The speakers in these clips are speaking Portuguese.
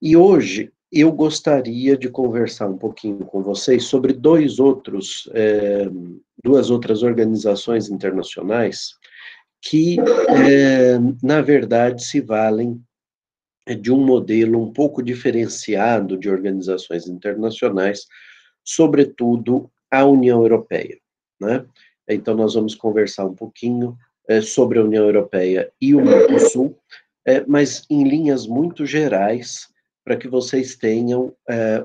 E hoje eu gostaria de conversar um pouquinho com vocês sobre duas outras organizações internacionais que, na verdade, se valem de um modelo um pouco diferenciado de organizações internacionais, sobretudo a União Europeia, né? Então, nós vamos conversar um pouquinho sobre a União Europeia e o Mercosul, mas em linhas muito gerais, para que vocês tenham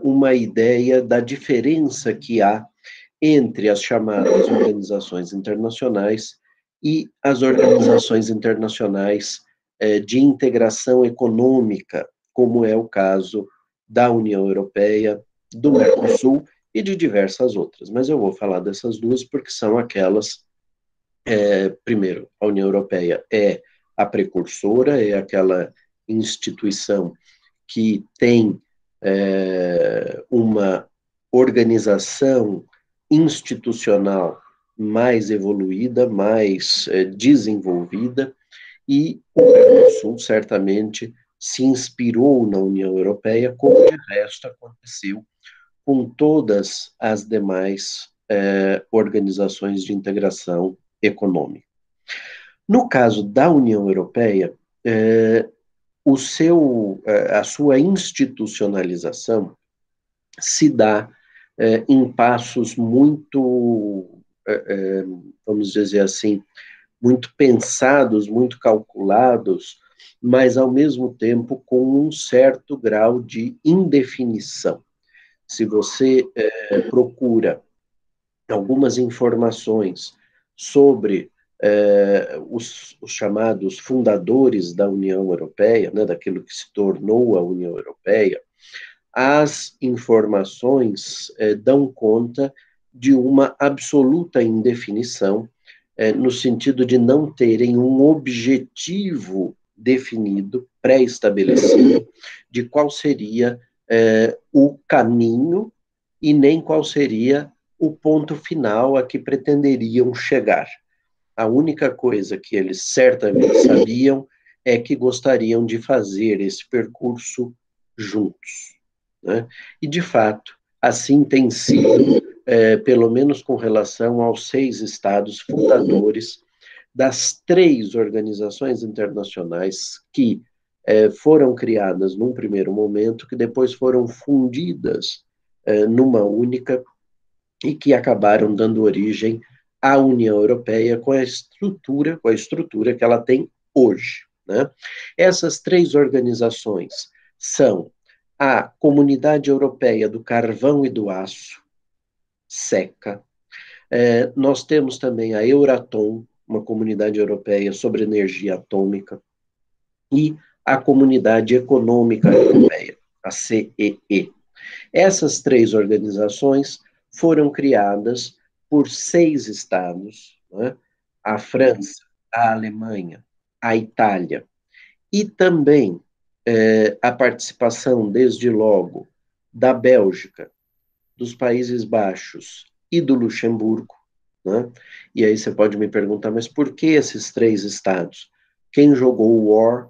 uma ideia da diferença que há entre as chamadas organizações internacionais e as organizações internacionais de integração econômica, como é o caso da União Europeia, do Mercosul e de diversas outras. Mas eu vou falar dessas duas porque são aquelas, primeiro, a União Europeia é a precursora, é aquela instituição que tem uma organização institucional mais evoluída, mais desenvolvida, e o Mercosul certamente se inspirou na União Europeia, como de resto aconteceu com todas as demais organizações de integração econômica. No caso da União Europeia, a sua institucionalização se dá em passos muito, vamos dizer assim, muito pensados, muito calculados, mas ao mesmo tempo com um certo grau de indefinição. Se você procura algumas informações sobre os chamados fundadores da União Europeia, né, daquilo que se tornou a União Europeia, as informações dão conta de uma absoluta indefinição, no sentido de não terem um objetivo definido, pré-estabelecido, de qual seria o caminho e nem qual seria o ponto final a que pretenderiam chegar. A única coisa que eles certamente sabiam é que gostariam de fazer esse percurso juntos, né? E, de fato, assim tem sido, pelo menos com relação aos 6 estados fundadores das 3 organizações internacionais que foram criadas num primeiro momento, que depois foram fundidas numa única e que acabaram dando origem à União Europeia com a estrutura que ela tem hoje, né? Essas 3 organizações são a Comunidade Europeia do Carvão e do Aço, SECA. Nós temos também a Euratom, uma comunidade europeia sobre energia atômica, e a Comunidade Econômica Europeia, a CEE. Essas 3 organizações foram criadas por 6 estados, né? A França, a Alemanha, a Itália, e também a participação, desde logo, da Bélgica, dos Países Baixos e do Luxemburgo, né? E aí você pode me perguntar, mas por que esses 3 estados? Quem jogou o War,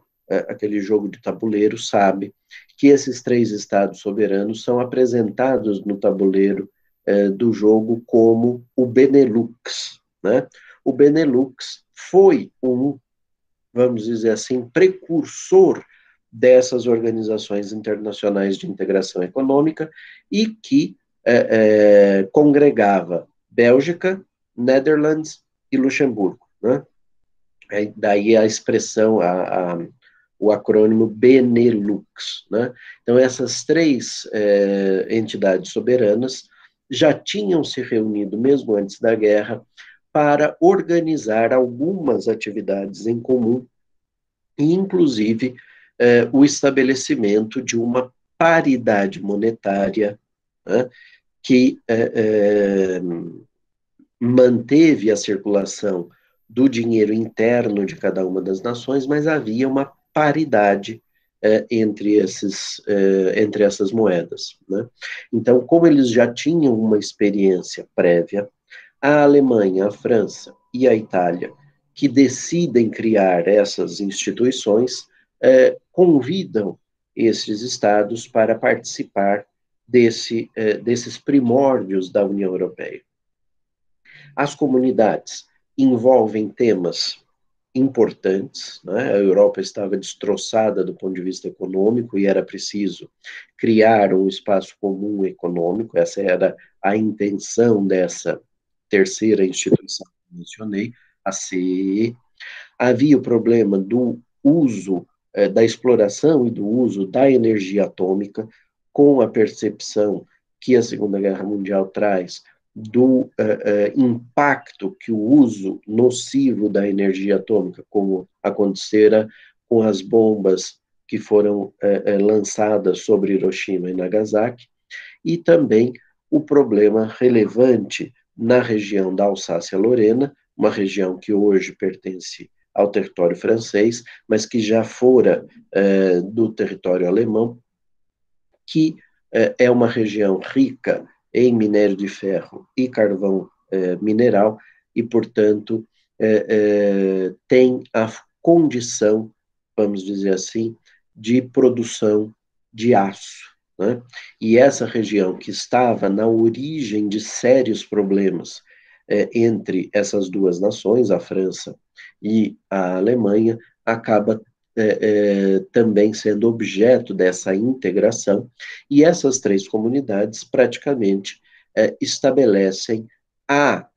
aquele jogo de tabuleiro, sabe que esses 3 estados soberanos são apresentados no tabuleiro do jogo como o Benelux, né? O Benelux foi vamos dizer assim, precursor dessas organizações internacionais de integração econômica e que congregava Bélgica, Netherlands e Luxemburgo, né? Daí a expressão, o acrônimo Benelux, né? Então, essas 3 entidades soberanas já tinham se reunido, mesmo antes da guerra, para organizar algumas atividades em comum, e inclusive o estabelecimento de uma paridade monetária, né, que manteve a circulação do dinheiro interno de cada uma das nações, mas havia uma paridade entre essas moedas, né? Então, como eles já tinham uma experiência prévia, a Alemanha, a França e a Itália que decidem criar essas instituições convidam esses estados para participar desses primórdios da União Europeia. As comunidades envolvem temas importantes, né? A Europa estava destroçada do ponto de vista econômico e era preciso criar um espaço comum econômico, essa era a intenção dessa terceira instituição que mencionei, a CEE. Havia o problema do uso, da exploração e do uso da energia atômica, com a percepção que a Segunda Guerra Mundial traz do impacto que o uso nocivo da energia atômica, como acontecera com as bombas que foram lançadas sobre Hiroshima e Nagasaki, e também o problema relevante na região da Alsácia-Lorena, uma região que hoje pertence ao território francês, mas que já fora do território alemão, que é uma região rica em minério de ferro e carvão mineral, e, portanto, tem a condição, vamos dizer assim, de produção de aço, né? E essa região que estava na origem de sérios problemas entre essas duas nações, a França e a Alemanha, acaba também sendo objeto dessa integração, e essas três comunidades praticamente estabelecem a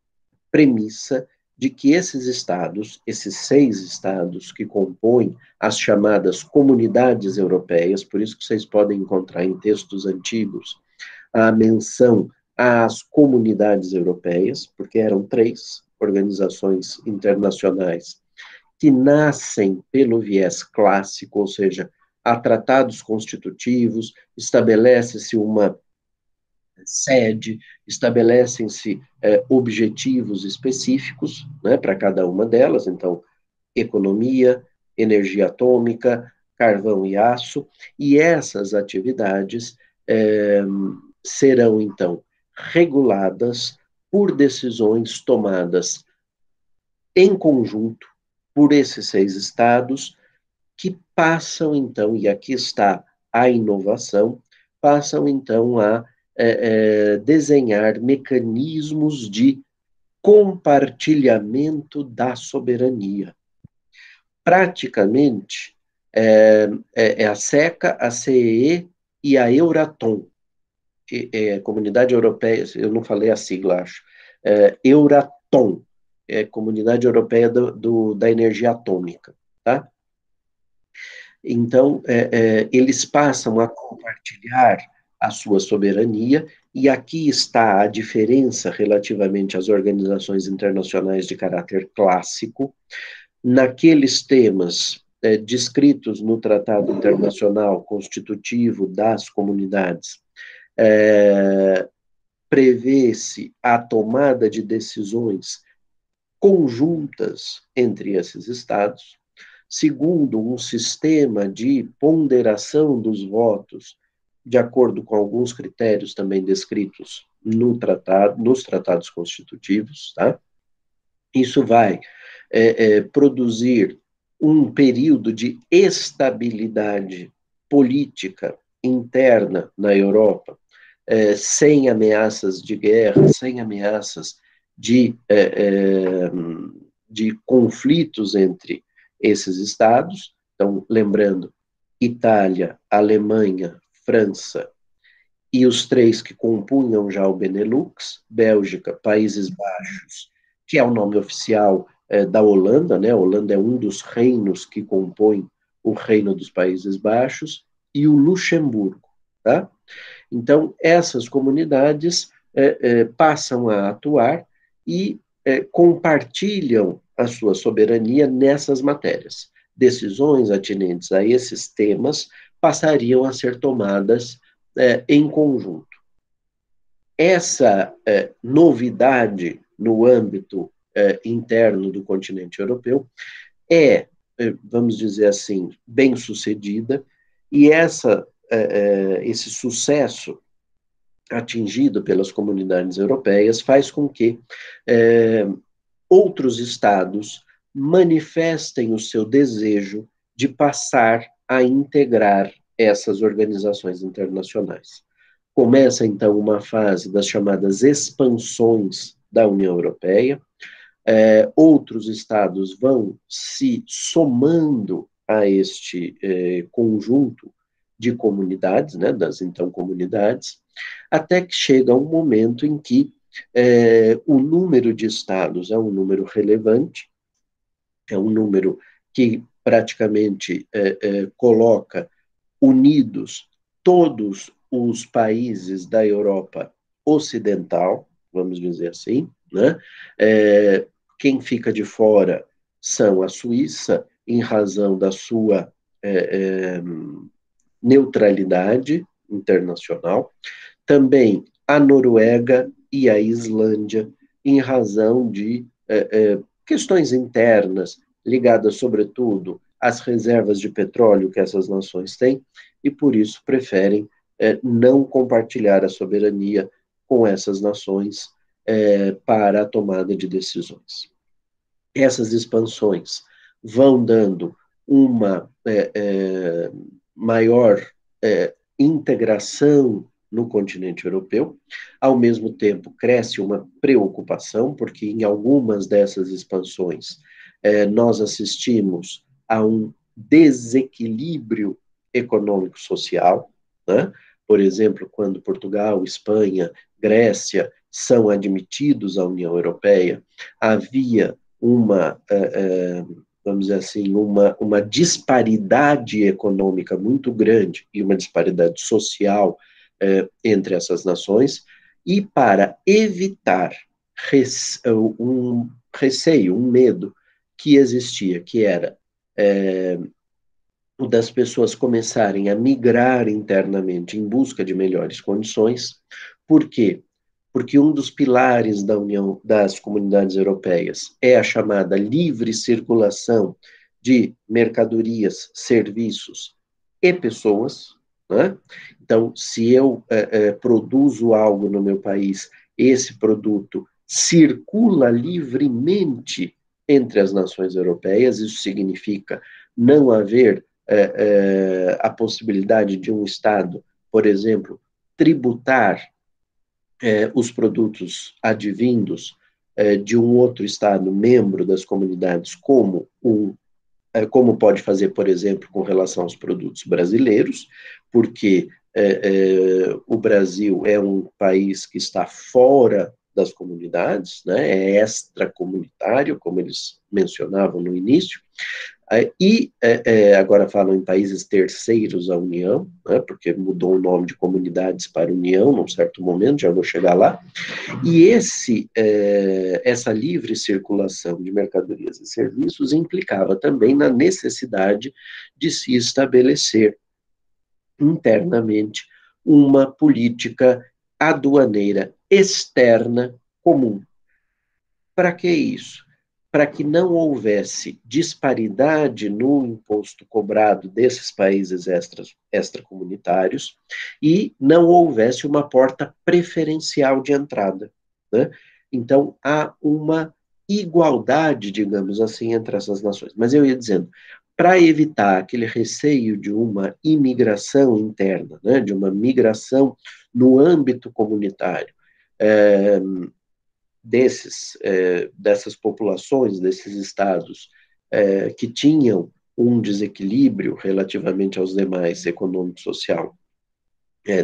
premissa de que esses estados, esses 6 estados que compõem as chamadas comunidades europeias, por isso que vocês podem encontrar em textos antigos a menção às comunidades europeias, porque eram 3 organizações internacionais que nascem pelo viés clássico, ou seja, há tratados constitutivos, estabelece-se uma sede, estabelecem-se objetivos específicos, né, para cada uma delas, então, economia, energia atômica, carvão e aço, e essas atividades serão, então, reguladas por decisões tomadas em conjunto por esses 6 estados, que passam, então, e aqui está a inovação, passam, então, a desenhar mecanismos de compartilhamento da soberania. Praticamente, a SECA, a CEE e a Euratom, Comunidade Europeia, eu não falei a sigla, acho, Euratom, Comunidade Europeia da Energia Atômica, tá? Então, eles passam a compartilhar a sua soberania, e aqui está a diferença relativamente às organizações internacionais de caráter clássico. Naqueles temas descritos no Tratado Internacional Constitutivo das Comunidades, prevê-se a tomada de decisões conjuntas entre esses estados, segundo um sistema de ponderação dos votos, de acordo com alguns critérios também descritos nos tratados constitutivos, tá? Isso vai produzir um período de estabilidade política interna na Europa, sem ameaças de guerra, sem ameaças de conflitos entre esses estados. Então, lembrando, Itália, Alemanha, França e os 3 que compunham já o Benelux, Bélgica, Países Baixos, que é o nome oficial da Holanda, né? A Holanda é um dos reinos que compõem o Reino dos Países Baixos, e o Luxemburgo, tá? Então, essas comunidades passam a atuar e compartilham a sua soberania nessas matérias. Decisões atinentes a esses temas passariam a ser tomadas em conjunto. Essa novidade no âmbito interno do continente europeu vamos dizer assim, bem-sucedida, e esse sucesso atingido pelas comunidades europeias faz com que outros estados manifestem o seu desejo de passar a integrar essas organizações internacionais. Começa, então, uma fase das chamadas expansões da União Europeia. Outros estados vão se somando a este conjunto de comunidades, né, das então comunidades, até que chega um momento em que o número de estados é um número relevante, é um número que praticamente coloca unidos todos os países da Europa Ocidental, vamos dizer assim, né? Quem fica de fora são a Suíça, em razão da sua neutralidade internacional, também a Noruega e a Islândia, em razão de questões internas, ligadas, sobretudo, às reservas de petróleo que essas nações têm, e por isso preferem não compartilhar a soberania com essas nações para a tomada de decisões. Essas expansões vão dando uma maior integração no continente europeu. Ao mesmo tempo, cresce uma preocupação, porque em algumas dessas expansões nós assistimos a um desequilíbrio econômico-social, né? Por exemplo, quando Portugal, Espanha, Grécia são admitidos à União Europeia, havia uma, vamos dizer assim, uma disparidade econômica muito grande e uma disparidade social entre essas nações, e para evitar um receio, um medo que existia, que era o das pessoas começarem a migrar internamente em busca de melhores condições. Por quê? Porque um dos pilares da União das Comunidades Europeias é a chamada livre circulação de mercadorias, serviços e pessoas, né? Então, se eu produzo algo no meu país, esse produto circula livremente entre as nações europeias. Isso significa não haver a possibilidade de um Estado, por exemplo, tributar os produtos advindos de um outro Estado membro das comunidades, como pode fazer, por exemplo, com relação aos produtos brasileiros, porque o Brasil é um país que está fora das comunidades, né, é extracomunitário, como eles mencionavam no início, e agora falam em países terceiros à União, né, porque mudou o nome de comunidades para União num certo momento, já vou chegar lá, e essa livre circulação de mercadorias e serviços implicava também na necessidade de se estabelecer internamente uma política aduaneira externa comum. Para que isso? Para que não houvesse disparidade no imposto cobrado desses países extracomunitários e não houvesse uma porta preferencial de entrada, né? Então, há uma igualdade, digamos assim, entre essas nações. Mas eu ia dizendo, para evitar aquele receio de uma imigração interna, né, de uma migração no âmbito comunitário, dessas populações, desses estados que tinham um desequilíbrio relativamente aos demais econômico-social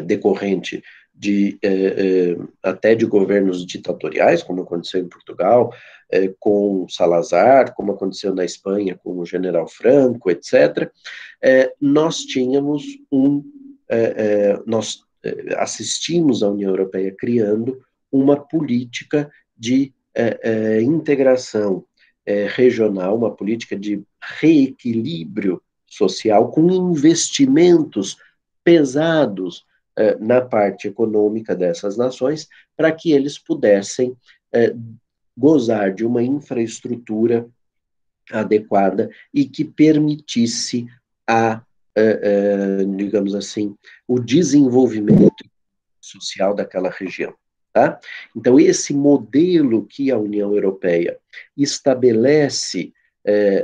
decorrente até de governos ditatoriais, como aconteceu em Portugal, com Salazar, como aconteceu na Espanha com o general Franco, etc., nós tínhamos nós assistimos a União Europeia criando uma política de integração regional, uma política de reequilíbrio social, com investimentos pesados na parte econômica dessas nações, para que eles pudessem gozar de uma infraestrutura adequada e que permitisse digamos assim, o desenvolvimento social daquela região. Tá? Então, esse modelo que a União Europeia estabelece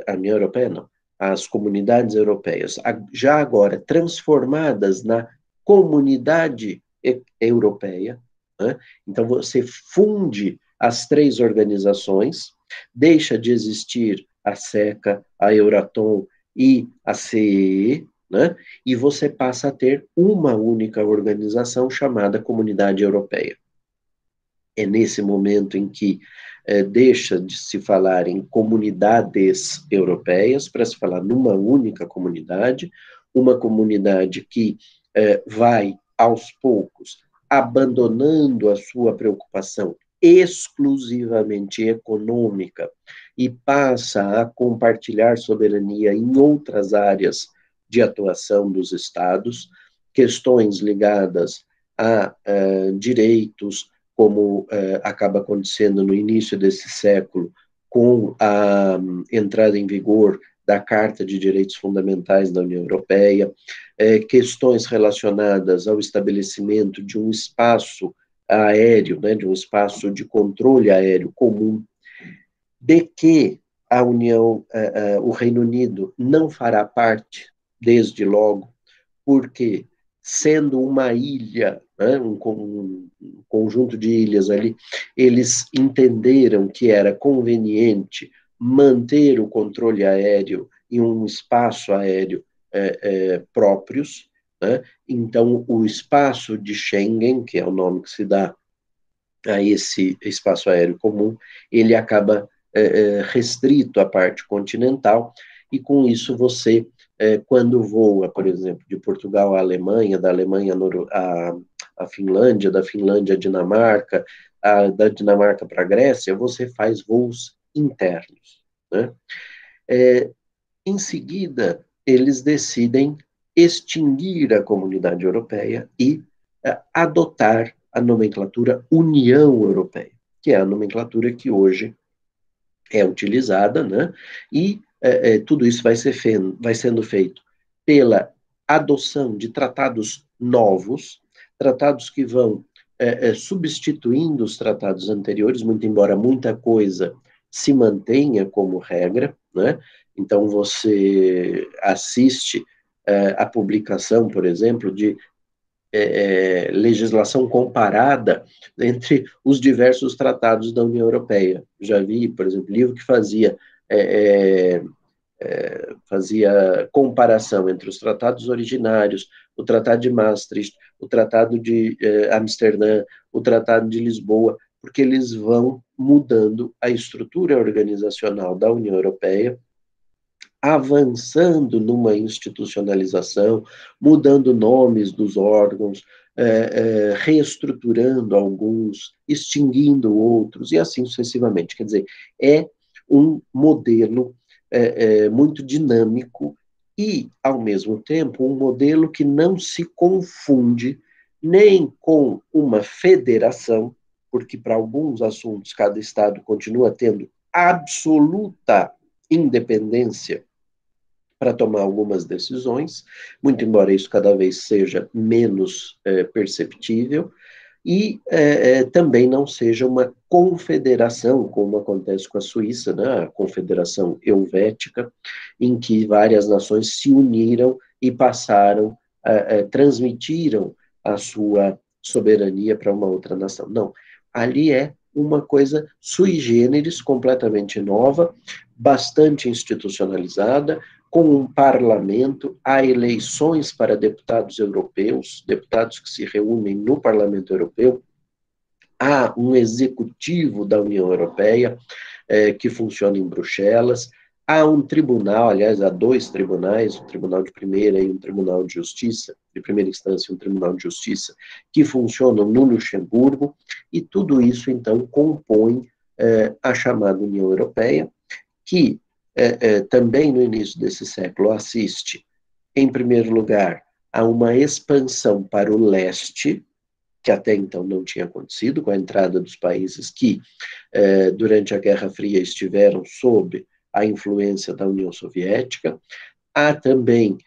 a União Europeia não, as comunidades europeias, já agora transformadas na comunidade europeia, né? Então você funde as três organizações, deixa de existir a SECA, a Euratom e a CEE, né? E você passa a ter uma única organização chamada Comunidade Europeia. É nesse momento em que deixa de se falar em comunidades europeias para se falar numa única comunidade, uma comunidade que vai, aos poucos, abandonando a sua preocupação exclusivamente econômica e passa a compartilhar soberania em outras áreas de atuação dos Estados, questões ligadas a direitos, como acaba acontecendo no início desse século, com a entrada em vigor da Carta de Direitos Fundamentais da União Europeia, questões relacionadas ao estabelecimento de um espaço aéreo, né, de um espaço de controle aéreo comum, de que a União, o Reino Unido não fará parte, desde logo, porque sendo uma ilha, né, um conjunto de ilhas ali, eles entenderam que era conveniente manter o controle aéreo em um espaço aéreo próprios, né? Então, o espaço de Schengen, que é o nome que se dá a esse espaço aéreo comum, ele acaba restrito à parte continental, e com isso você, quando voa, por exemplo, de Portugal à Alemanha, da Alemanha à Finlândia, da Finlândia à Dinamarca, da Dinamarca para a Grécia, você faz voos internos, né? Em seguida, eles decidem extinguir a comunidade europeia e adotar a nomenclatura União Europeia, que é a nomenclatura que hoje é utilizada, né? E tudo isso vai sendo feito pela adoção de tratados novos, tratados que vão substituindo os tratados anteriores, muito embora muita coisa se mantenha como regra, né? Então você assiste a publicação, por exemplo, de legislação comparada entre os diversos tratados da União Europeia. Já vi, por exemplo, livro que fazia comparação entre os tratados originários, o Tratado de Maastricht, o Tratado de Amsterdã, o Tratado de Lisboa, porque eles vão mudando a estrutura organizacional da União Europeia, avançando numa institucionalização, mudando nomes dos órgãos, reestruturando alguns, extinguindo outros, e assim sucessivamente. Quer dizer, é um modelo muito dinâmico e, ao mesmo tempo, um modelo que não se confunde nem com uma federação, porque para alguns assuntos cada Estado continua tendo absoluta independência para tomar algumas decisões, muito embora isso cada vez seja menos perceptível, e também não seja uma confederação, como acontece com a Suíça, né, a Confederação Helvética, em que várias nações se uniram e passaram, transmitiram a sua soberania para uma outra nação. Não, ali é uma coisa sui generis, completamente nova, bastante institucionalizada, com um parlamento, há eleições para deputados europeus, deputados que se reúnem no Parlamento Europeu, há um executivo da União Europeia, que funciona em Bruxelas, há um tribunal, aliás, há dois tribunais, um tribunal de primeira e um tribunal de justiça, de primeira instância e um tribunal de justiça, que funcionam no Luxemburgo, e tudo isso, então, compõe a chamada União Europeia, que também no início desse século assiste, em primeiro lugar, a uma expansão para o leste, que até então não tinha acontecido, com a entrada dos países que, durante a Guerra Fria, estiveram sob a influência da União Soviética. Há também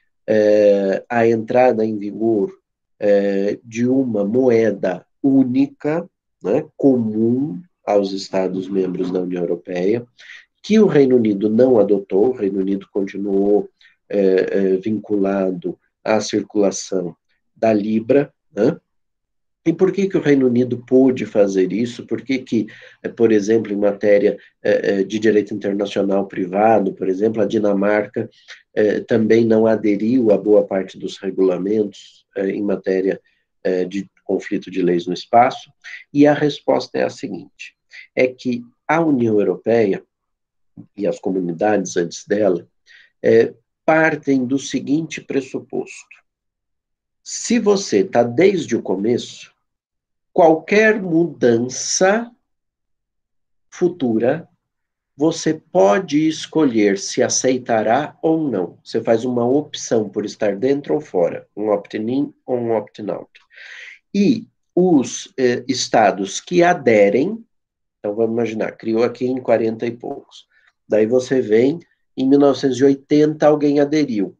a entrada em vigor de uma moeda única, né, comum aos Estados-membros da União Europeia, que o Reino Unido não adotou, o Reino Unido continuou vinculado à circulação da Libra, né? E por que que o Reino Unido pôde fazer isso? Por que que, por exemplo, em matéria de direito internacional privado, por exemplo, a Dinamarca também não aderiu a boa parte dos regulamentos em matéria de conflito de leis no espaço? E a resposta é a seguinte, é que a União Europeia e as comunidades antes dela partem do seguinte pressuposto. Se você está desde o começo, qualquer mudança futura, você pode escolher se aceitará ou não. Você faz uma opção por estar dentro ou fora, um opt-in ou um opt-out. E os estados que aderem, então vamos imaginar, criou aqui em 40 e poucos. Daí você vem, em 1980 alguém aderiu.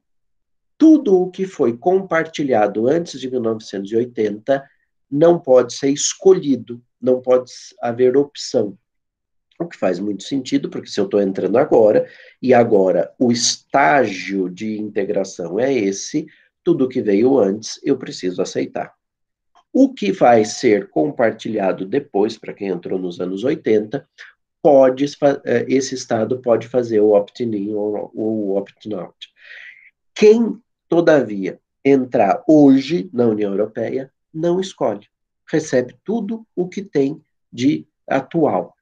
Tudo o que foi compartilhado antes de 1980 não pode ser escolhido, não pode haver opção. O que faz muito sentido, porque se eu estou entrando agora, e agora o estágio de integração é esse, tudo que veio antes eu preciso aceitar. O que vai ser compartilhado depois, para quem entrou nos anos 80, esse Estado pode fazer o opt-in ou o opt-out. Quem, todavia, entrar hoje na União Europeia, não escolhe. Recebe tudo o que tem de atual.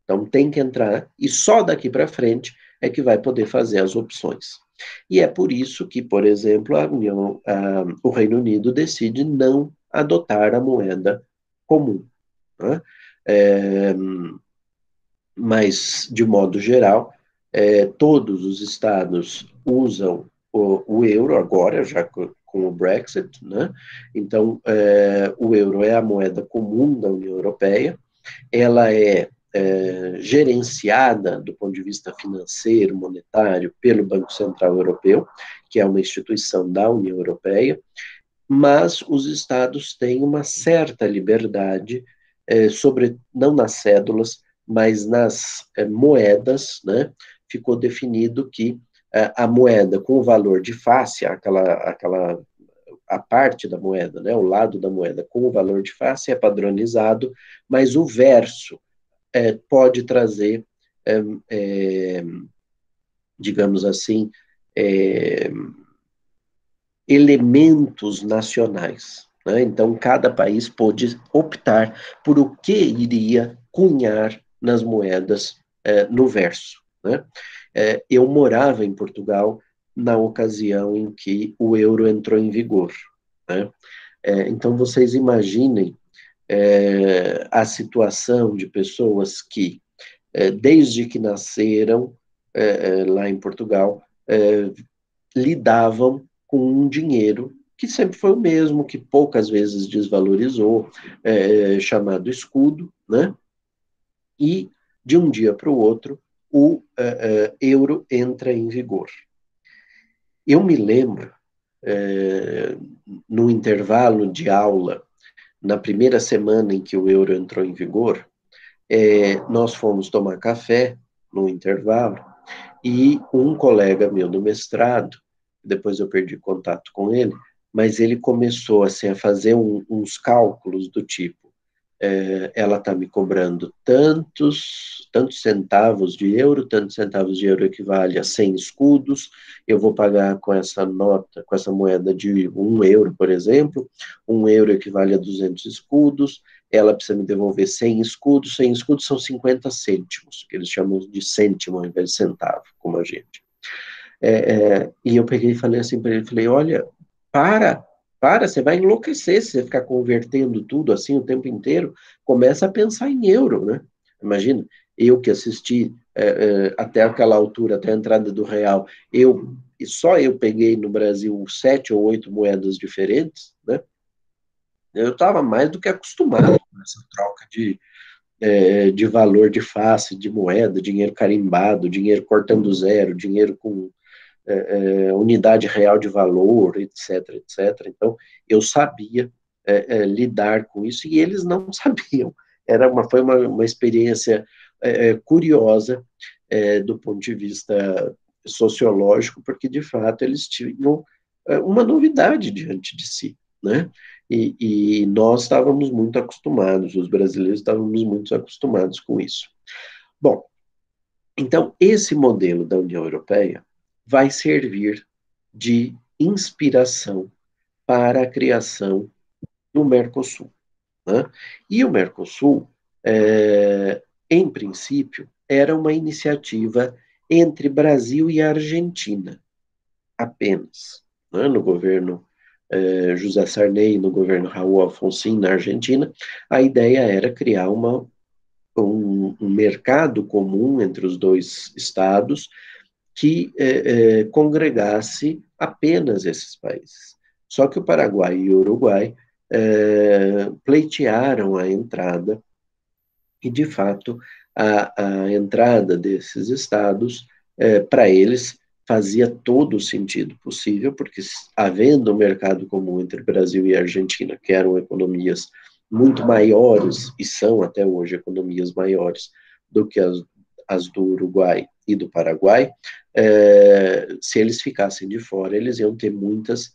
Então, tem que entrar, e só daqui para frente é que vai poder fazer as opções. E é por isso que, por exemplo, o Reino Unido decide não adotar a moeda comum. Né? Mas, de modo geral, todos os estados usam o euro agora, já com o Brexit, né? Então, o euro é a moeda comum da União Europeia, ela é gerenciada do ponto de vista financeiro, monetário, pelo Banco Central Europeu, que é uma instituição da União Europeia, mas os estados têm uma certa liberdade, não nas cédulas, mas nas moedas, né? Ficou definido que a moeda com o valor de face, a parte da moeda, né, o lado da moeda com o valor de face é padronizado, mas o verso pode trazer, digamos assim, elementos nacionais. Né? Então, cada país pôde optar por o que iria cunhar nas moedas no verso. Né? Eu morava em Portugal na ocasião em que o euro entrou em vigor. Né? Então, vocês imaginem a situação de pessoas que, desde que nasceram lá em Portugal, lidavam com um dinheiro que sempre foi o mesmo, que poucas vezes desvalorizou, chamado escudo, né? E, de um dia para o outro, o euro entra em vigor. Eu me lembro, no intervalo de aula, na primeira semana em que o euro entrou em vigor, nós fomos tomar café no intervalo e um colega meu do mestrado, depois eu perdi contato com ele, mas ele começou assim, a fazer uns cálculos do tipo, ela está me cobrando tantos centavos de euro, tantos centavos de euro equivale a 100 escudos, eu vou pagar com essa nota, com essa moeda de 1 euro, por exemplo, 1 euro equivale a 200 escudos, ela precisa me devolver 100 escudos, 100 escudos são 50 cêntimos, que eles chamam de cêntimo ao invés de centavo, como a gente. E eu peguei e falei assim para ele, falei, olha, você vai enlouquecer se você ficar convertendo tudo assim o tempo inteiro, começa a pensar em euro, né? Imagina, eu que assisti até aquela altura, até a entrada do real, só eu peguei no Brasil 7 ou 8 moedas diferentes, né? Eu estava mais do que acostumado com essa troca de valor de face, de moeda, dinheiro carimbado, dinheiro cortando zero, dinheiro com unidade real de valor, etc, etc. Então, eu sabia lidar com isso e eles não sabiam. Foi uma experiência curiosa do ponto de vista sociológico, porque, de fato, eles tinham uma novidade diante de si, né? E nós estávamos muito acostumados, os brasileiros estávamos muito acostumados com isso. Bom, então, esse modelo da União Europeia vai servir de inspiração para a criação do Mercosul, né? E o Mercosul, em princípio, era uma iniciativa entre Brasil e Argentina, apenas, né? No governo José Sarney, no governo Raul Alfonsín, na Argentina, a ideia era criar um mercado comum entre os dois estados que congregasse apenas esses países. Só que o Paraguai e o Uruguai pleitearam a entrada, e, de fato, a entrada desses estados, para eles, fazia todo o sentido possível, porque, havendo um mercado comum entre Brasil e Argentina, que eram economias muito maiores, e são até hoje economias maiores do que as do Uruguai e do Paraguai, se eles ficassem de fora, eles iam ter muitas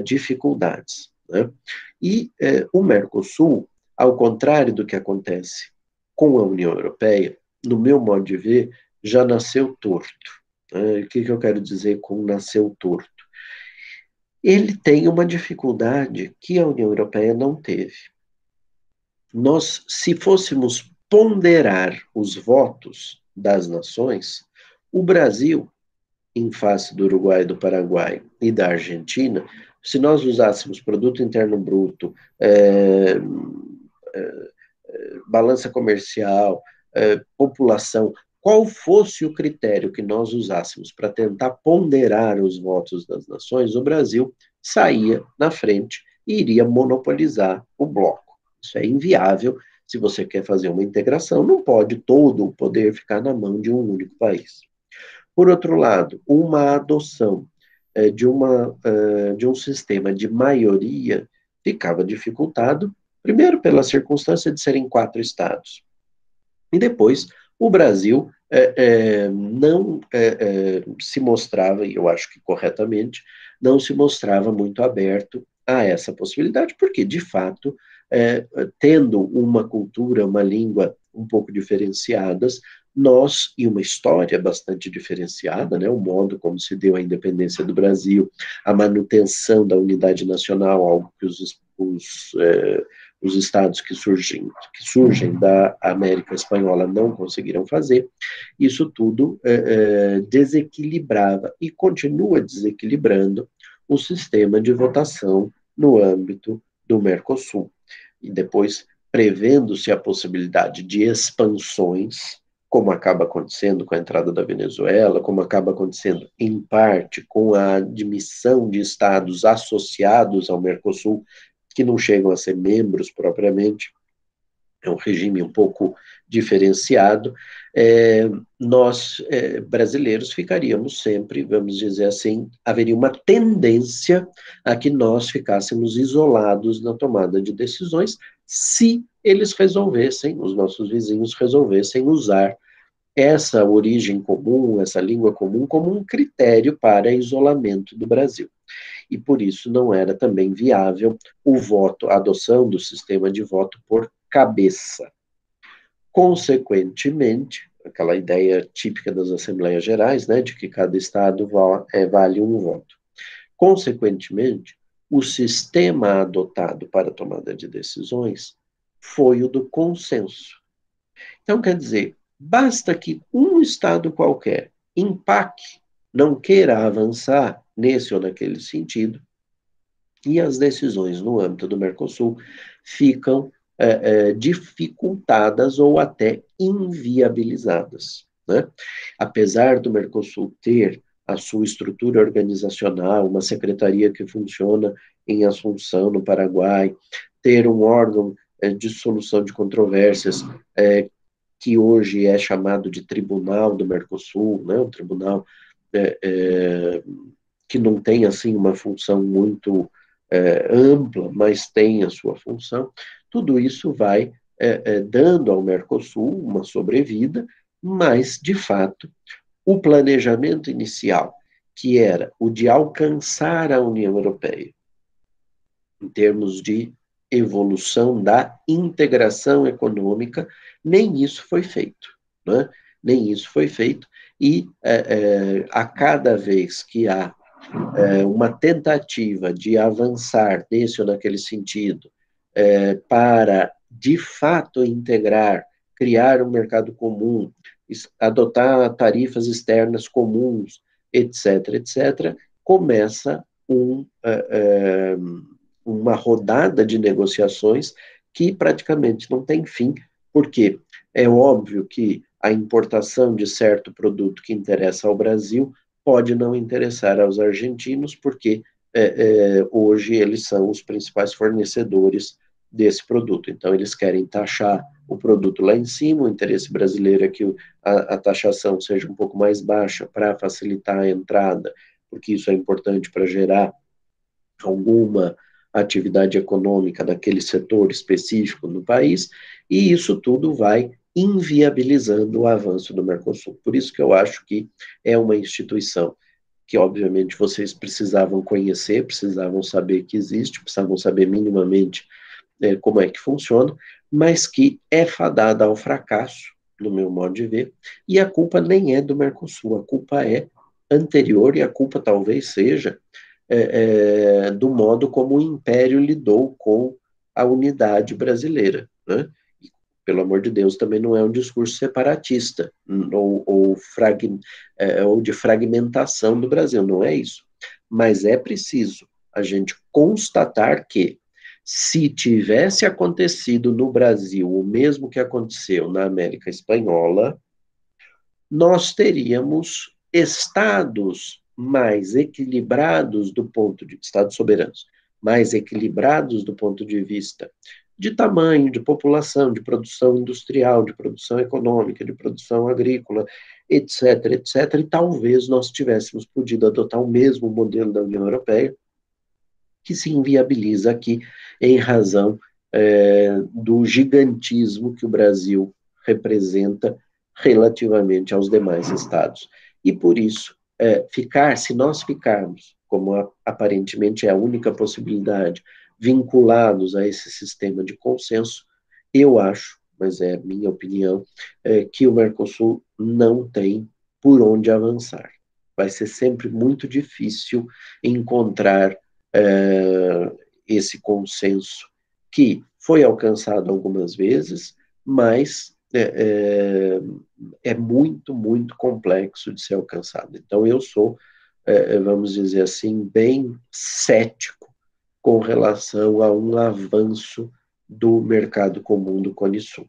dificuldades, né? E o Mercosul, ao contrário do que acontece com a União Europeia, no meu modo de ver, já nasceu torto. O que eu quero dizer com nasceu torto? Ele tem uma dificuldade que a União Europeia não teve. Nós, se fôssemos ponderar os votos das nações, o Brasil, em face do Uruguai, do Paraguai e da Argentina, se nós usássemos produto interno bruto, balança comercial, população, qual fosse o critério que nós usássemos para tentar ponderar os votos das nações, o Brasil saía na frente e iria monopolizar o bloco. Isso é inviável. Se você quer fazer uma integração, não pode todo o poder ficar na mão de um único país. Por outro lado, uma adoção de um sistema de maioria ficava dificultado, primeiro pela circunstância de serem 4 estados, e depois o Brasil não se mostrava, e eu acho que corretamente, não se mostrava muito aberto a essa possibilidade, porque, de fato, tendo uma cultura, uma língua um pouco diferenciadas, nós, e uma história bastante diferenciada, né, o modo como se deu a independência do Brasil, a manutenção da unidade nacional, algo que os estados que surgem da América Espanhola não conseguiram fazer, isso tudo desequilibrava e continua desequilibrando o sistema de votação no âmbito do Mercosul. E depois, prevendo-se a possibilidade de expansões, como acaba acontecendo com a entrada da Venezuela, como acaba acontecendo, em parte, com a admissão de estados associados ao Mercosul, que não chegam a ser membros propriamente, é um regime um pouco diferenciado, nós, brasileiros, ficaríamos sempre, vamos dizer assim, haveria uma tendência a que nós ficássemos isolados na tomada de decisões, se eles resolvessem, os nossos vizinhos resolvessem usar essa origem comum, essa língua comum, como um critério para isolamento do Brasil. E por isso não era também viável o voto, a adoção do sistema de voto por cabeça. Consequentemente, aquela ideia típica das Assembleias Gerais, né, de que cada estado vale um voto. Consequentemente, o sistema adotado para a tomada de decisões foi o do consenso. Então, quer dizer, basta que um estado qualquer empaque, não queira avançar nesse ou naquele sentido, e as decisões no âmbito do Mercosul ficam dificultadas ou até inviabilizadas, né? Apesar do Mercosul ter a sua estrutura organizacional, uma secretaria que funciona em Assunção, no Paraguai, ter um órgão de solução de controvérsias que hoje é chamado de Tribunal do Mercosul, né? Um tribunal que não tem assim uma função muito ampla, mas tem a sua função. Tudo isso vai dando ao Mercosul uma sobrevida mas, de fato, o planejamento inicial, que era o de alcançar a União Europeia, em termos de evolução da integração econômica, nem isso foi feito, né? Nem isso foi feito, e a cada vez que há uma tentativa de avançar nesse ou naquele sentido, para, de fato, integrar, criar um mercado comum, adotar tarifas externas comuns, etc., etc., começa uma rodada de negociações que praticamente não tem fim, porque é óbvio que a importação de certo produto que interessa ao Brasil pode não interessar aos argentinos, porque hoje eles são os principais fornecedores desse produto. Então, eles querem taxar o produto lá em cima, o interesse brasileiro é que a taxação seja um pouco mais baixa para facilitar a entrada, porque isso é importante para gerar alguma atividade econômica daquele setor específico no país, e isso tudo vai inviabilizando o avanço do Mercosul. Por isso que eu acho que é uma instituição que, obviamente, vocês precisavam conhecer, precisavam saber que existe, precisavam saber minimamente como é que funciona, mas que é fadada ao fracasso, no meu modo de ver, e a culpa nem é do Mercosul, a culpa é anterior, e a culpa talvez seja do modo como o Império lidou com a unidade brasileira, né? E, pelo amor de Deus, também não é um discurso separatista ou de fragmentação do Brasil, não é isso. Mas é preciso a gente constatar que, se tivesse acontecido no Brasil o mesmo que aconteceu na América Espanhola, nós teríamos estados mais equilibrados do ponto de estados soberanos, mais equilibrados do ponto de vista de tamanho, de população, de produção industrial, de produção econômica, de produção agrícola, etc., etc., e talvez nós tivéssemos podido adotar o mesmo modelo da União Europeia, que se inviabiliza aqui em razão do gigantismo que o Brasil representa relativamente aos demais estados. E por isso, se nós ficarmos, como aparentemente é a única possibilidade, vinculados a esse sistema de consenso, eu acho, mas é minha opinião, que o Mercosul não tem por onde avançar. Vai ser sempre muito difícil encontrar é, esse consenso que foi alcançado algumas vezes, mas é muito, muito complexo de ser alcançado. Então, eu sou, vamos dizer assim, bem cético com relação a um avanço do mercado comum do Cone Sul.